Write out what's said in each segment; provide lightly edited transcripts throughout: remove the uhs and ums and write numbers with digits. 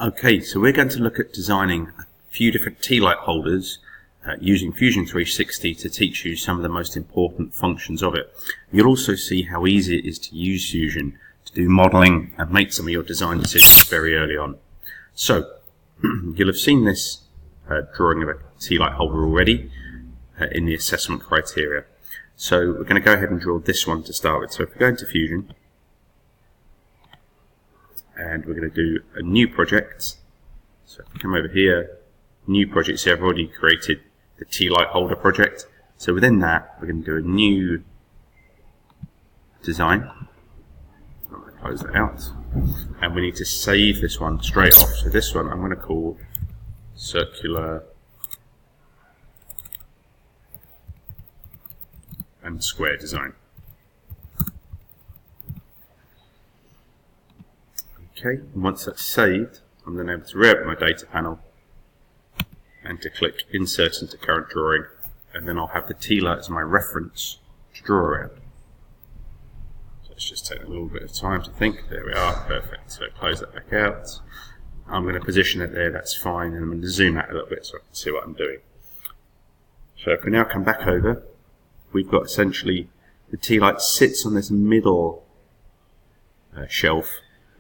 Okay, so we're going to look at designing a few different teelight holders using Fusion 360 to teach you some of the most important functions of it. You'll also see how easy it is to use Fusion to do modelling and make some of your design decisions very early on. So, you'll have seen this drawing of a teelight holder already in the assessment criteria. So we're going to go ahead and draw this one to start with. So if we go into Fusion, and we're going to do a new project. So if we come over here, new project, so I've already created the teelight holder project. So within that, we're going to do a new design. I'm going to close that out. And we need to save this one straight off. So this one I'm going to call circular and square design. Okay, and once that's saved, I'm then able to reopen my data panel and to click Insert into Current Drawing, and then I'll have the teelight as my reference to draw around. So let's just take a little bit of time to think. There we are, perfect. So close that back out. I'm going to position it there, that's fine, and I'm going to zoom out a little bit so I can see what I'm doing. So if we now come back over, we've got essentially the teelight sits on this middle shelf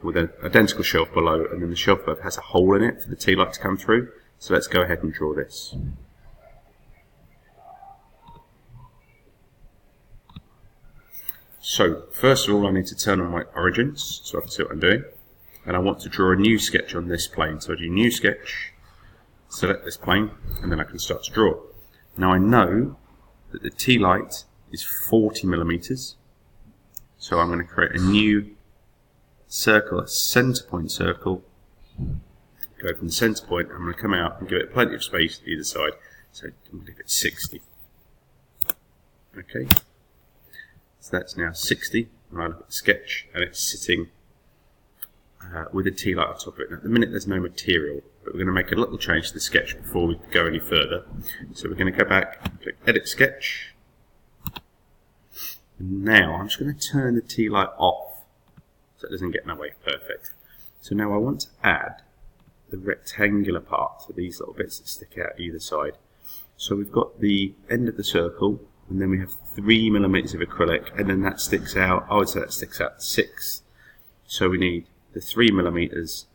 with an identical shelf below, and then the shelf above has a hole in it for the teelight to come through. So let's go ahead and draw this. So first of all, I need to turn on my origins so I can see what I'm doing, and I want to draw a new sketch on this plane. So I do new sketch, select this plane, and then I can start to draw. Now I know that the teelight is 40 millimeters, so I'm going to create a new circle, a center point circle, go from the center point, I'm going to come out and give it plenty of space to either side, so I'm going to give it 60. Okay, so that's now 60, and I look at the sketch, and it's sitting with a teelight on top of it. Now, at the minute there's no material, but we're going to make a little change to the sketch before we go any further. So we're going to go back, click Edit Sketch, and now I'm just going to turn the teelight off so it doesn't get in my way. Perfect. So now I want to add the rectangular part, so these little bits that stick out either side. So we've got the end of the circle, and then we have 3 millimeters of acrylic, and then that sticks out, I would say that sticks out 6. So we need the 3 millimeters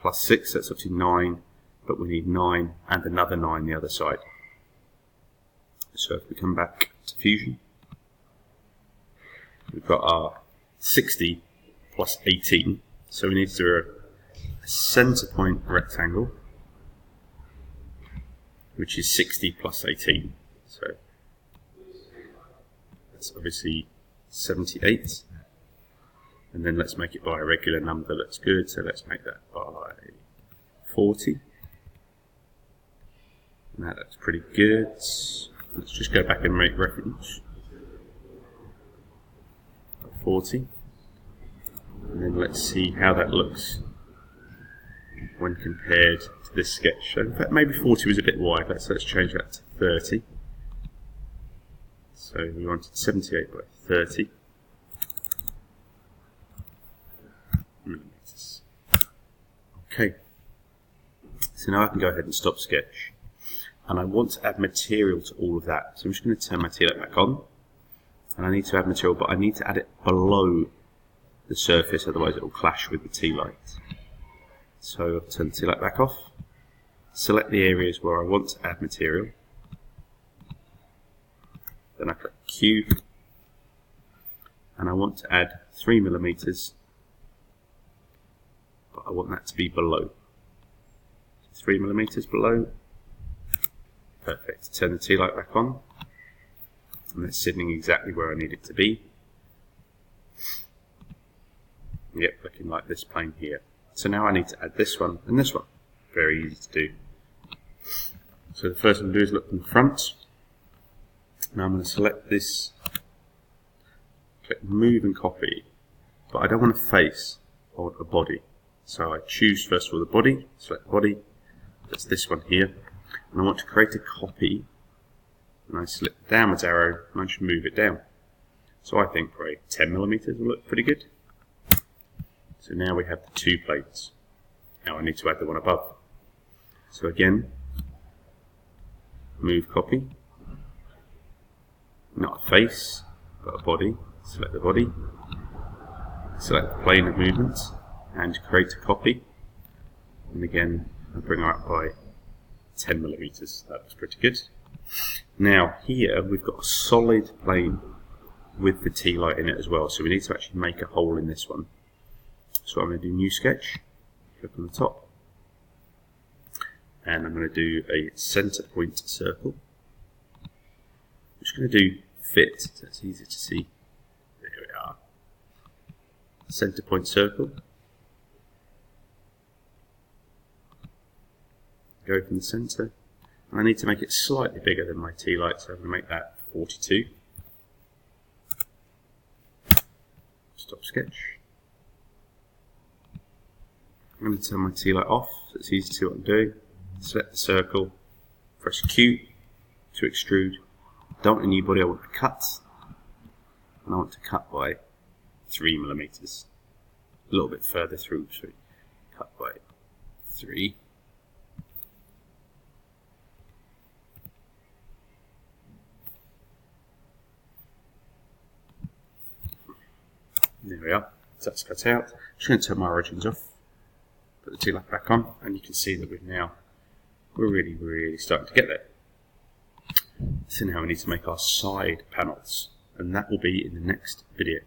plus 6, that's obviously 9, but we need 9 and another 9 the other side. So if we come back to Fusion, we've got our 60 plus 18, so we need to do a center point rectangle, which is 60 plus 18, so that's obviously 78, and then let's make it by a regular number that's good, so let's make that by 40, and that looks pretty good. Let's just go back and make reference 40. And then let's see how that looks when compared to this sketch. So in fact, maybe 40 was a bit wide. Let's change that to 30. So we wanted 78 by 30 millimeters. Okay. So now I can go ahead and stop sketch. And I want to add material to all of that. So I'm just going to turn my teelight back on. And I need to add material, but I need to add it below the surface, otherwise it will clash with the teelight. So I'll turn the teelight back off, select the areas where I want to add material, then I click Q, and I want to add 3 millimeters, but I want that to be below. 3 millimeters below, perfect. Turn the teelight back on, and it's sitting exactly where I need it to be. Yep, looking like this plane here. So now I need to add this one and this one. Very easy to do. So the first thing to do is look from the front. Now I'm going to select this, click Move and Copy, but I don't want a face, I want a body. So I choose first of all the body, select body, that's this one here, and I want to create a copy, and I select the downwards arrow and I just move it down. So I think probably 10 millimeters will look pretty good. So now we have the 2 plates. Now I need to add the one above. So again, move copy, not a face, but a body. Select the body, select the plane of movement, and create a copy. And again, I'll bring her up by 10 millimeters. That was pretty good. Now here we've got a solid plane with the teelight in it as well, so we need to actually make a hole in this one. So I'm going to do new sketch, click on the top, and I'm going to do a center point circle. I'm just going to do fit, so it's easy to see. There we are. Center point circle. Go from the center. And I need to make it slightly bigger than my teelight, so I'm going to make that 42. Stop sketch. I'm going to turn my teelight off, so it's easy to see what I'm doing. Select the circle, press Q to extrude. Don't want a new body, I want to cut. And I want to cut by 3 millimeters. A little bit further through, so cut by 3. There we are, so that's cut out. I'm just going to turn my origins off, put the teelight back on, and you can see that we're really starting to get there. So now we need to make our side panels, and that will be in the next video.